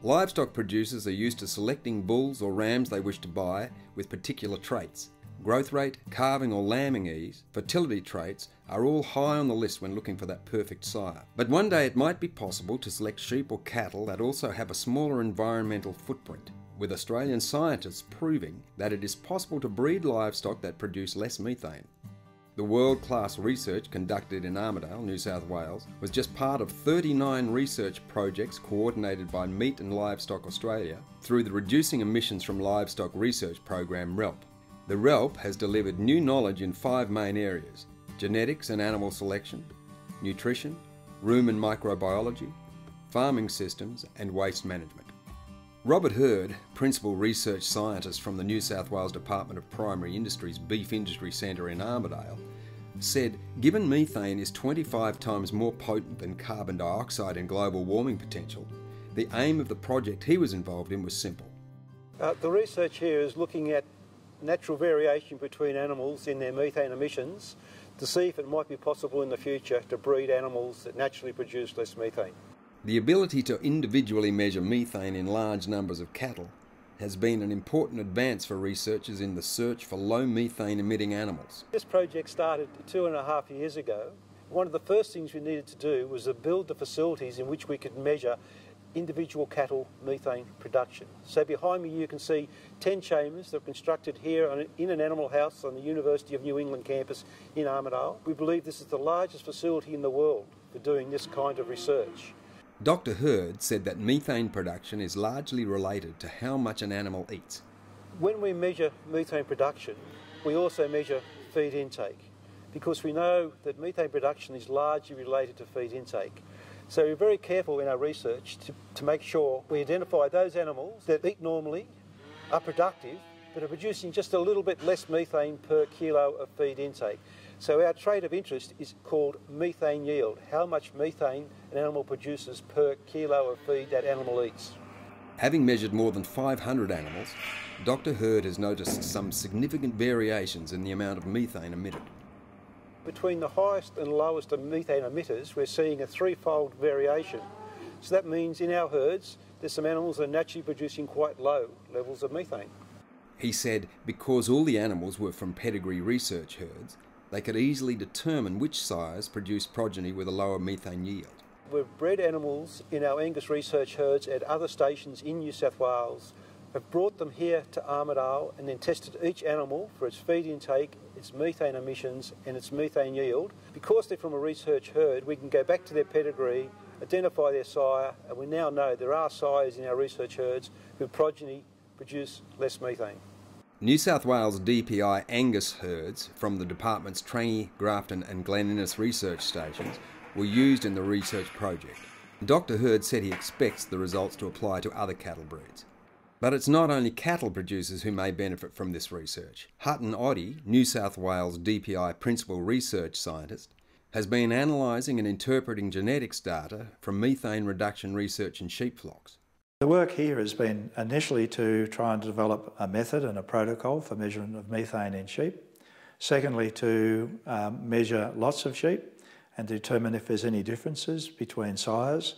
Livestock producers are used to selecting bulls or rams they wish to buy with particular traits. Growth rate, calving or lambing ease, fertility traits are all high on the list when looking for that perfect sire. But one day it might be possible to select sheep or cattle that also have a smaller environmental footprint, with Australian scientists proving that it is possible to breed livestock that produce less methane. The world-class research conducted in Armidale, New South Wales, was just part of 39 research projects coordinated by Meat and Livestock Australia through the Reducing Emissions from Livestock Research Program RELP. The RELP has delivered new knowledge in 5 main areas: genetics and animal selection, nutrition, rumen microbiology, farming systems and waste management. Robert Hurd, Principal Research Scientist from the New South Wales Department of Primary Industries Beef Industry Centre in Armidale, said given methane is 25 times more potent than carbon dioxide in global warming potential, the aim of the project he was involved in was simple. The research here is looking at natural variation between animals in their methane emissions to see if it might be possible in the future to breed animals that naturally produce less methane. The ability to individually measure methane in large numbers of cattle has been an important advance for researchers in the search for low methane emitting animals. This project started 2.5 years ago. One of the first things we needed to do was to build the facilities in which we could measure individual cattle methane production. So behind me you can see 10 chambers that were constructed here in an animal house on the University of New England campus in Armidale. We believe this is the largest facility in the world for doing this kind of research. Dr. Hurd said that methane production is largely related to how much an animal eats. When we measure methane production, we also measure feed intake, because we know that methane production is largely related to feed intake. So we're very careful in our research to make sure we identify those animals that eat normally, are productive, but are producing just a little bit less methane per kilo of feed intake. So our trait of interest is called methane yield, how much methane an animal produces per kilo of feed that animal eats. Having measured more than 500 animals, Dr. Hurd has noticed some significant variations in the amount of methane emitted. Between the highest and lowest of methane emitters, we're seeing a 3-fold variation. So that means in our herds, there's some animals that are naturally producing quite low levels of methane. He said because all the animals were from pedigree research herds, they could easily determine which sires produced progeny with a lower methane yield. We've bred animals in our Angus research herds at other stations in New South Wales, have brought them here to Armidale and then tested each animal for its feed intake, its methane emissions and its methane yield. Because they're from a research herd, we can go back to their pedigree, identify their sire, and we now know there are sires in our research herds whose progeny produce less methane. New South Wales DPI Angus herds from the department's Trangie, Grafton and Glen Innes research stations were used in the research project. Dr. Hurd said he expects the results to apply to other cattle breeds. But it's not only cattle producers who may benefit from this research. Hutton Oddie, New South Wales DPI Principal Research Scientist, has been analysing and interpreting genetics data from methane reduction research in sheep flocks. The work here has been initially to try and develop a method and a protocol for measurement of methane in sheep. Secondly, to measure lots of sheep and determine if there's any differences between sires.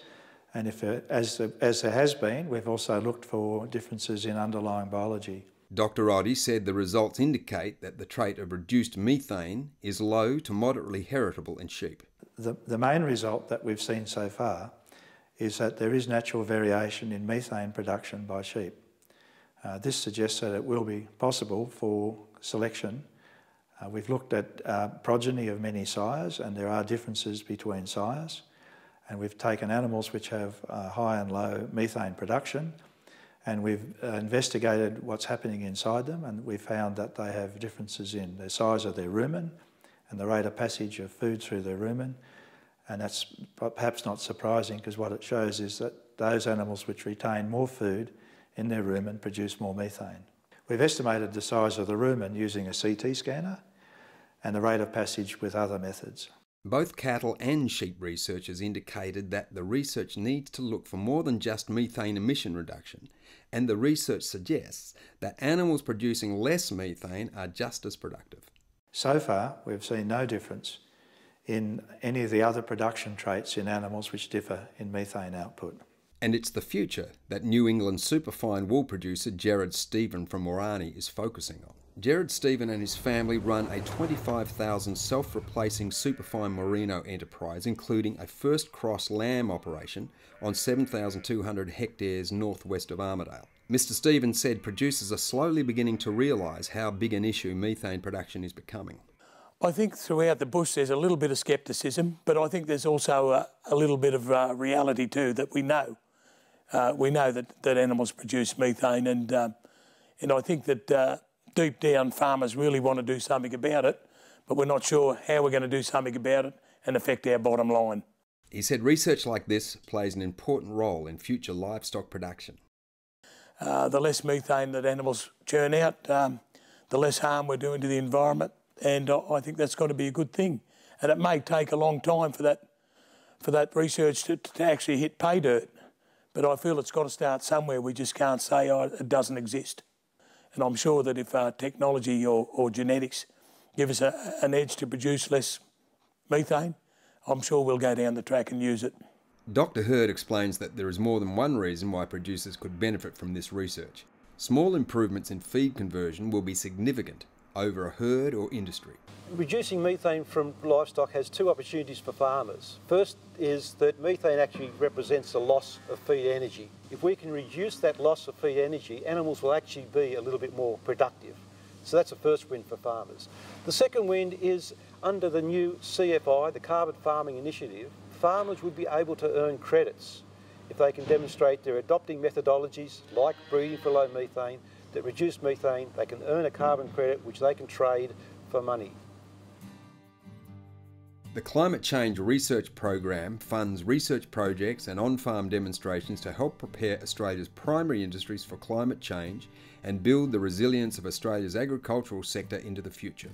And if, as there has been, we've also looked for differences in underlying biology. Dr. Oddie said the results indicate that the trait of reduced methane is low to moderately heritable in sheep. The main result that we've seen so far is that there is natural variation in methane production by sheep. This suggests that it will be possible for selection. We've looked at progeny of many sires, and there are differences between sires. And we've taken animals which have high and low methane production, and we've investigated what's happening inside them, and we found that they have differences in the size of their rumen and the rate of passage of food through their rumen. And that's perhaps not surprising, because what it shows is that those animals which retain more food in their rumen produce more methane. We've estimated the size of the rumen using a CT scanner and the rate of passage with other methods. Both cattle and sheep researchers indicated that the research needs to look for more than just methane emission reduction, and the research suggests that animals producing less methane are just as productive. So far, we've seen no difference in any of the other production traits in animals which differ in methane output. And it's the future that New England superfine wool producer Gerard Stephen from Morani is focusing on. Gerard Stephen and his family run a 25,000 self-replacing superfine merino enterprise, including a first cross lamb operation on 7,200 hectares northwest of Armidale. Mr. Stevens said producers are slowly beginning to realise how big an issue methane production is becoming. I think throughout the bush there's a little bit of scepticism, but I think there's also a little bit of reality too, that we know. We know that animals produce methane, and I think that deep down farmers really want to do something about it, but we're not sure how we're going to do something about it and affect our bottom line. He said research like this plays an important role in future livestock production. The less methane that animals churn out, the less harm we're doing to the environment, and I think that's got to be a good thing. And it may take a long time for that research to actually hit pay dirt, but I feel it's got to start somewhere. We just can't say, oh, it doesn't exist. And I'm sure that if technology or genetics give us an edge to produce less methane, I'm sure we'll go down the track and use it. Dr. Hurd explains that there is more than one reason why producers could benefit from this research. Small improvements in feed conversion will be significant over a herd or industry. Reducing methane from livestock has two opportunities for farmers. First is that methane actually represents a loss of feed energy. If we can reduce that loss of feed energy, animals will actually be a little bit more productive. So that's the first win for farmers. The second win is under the new CFI, the Carbon Farming Initiative, farmers would be able to earn credits if they can demonstrate they're adopting methodologies like breeding for low methane that reduce methane. They can earn a carbon credit which they can trade for money. The Climate Change Research Program funds research projects and on-farm demonstrations to help prepare Australia's primary industries for climate change and build the resilience of Australia's agricultural sector into the future.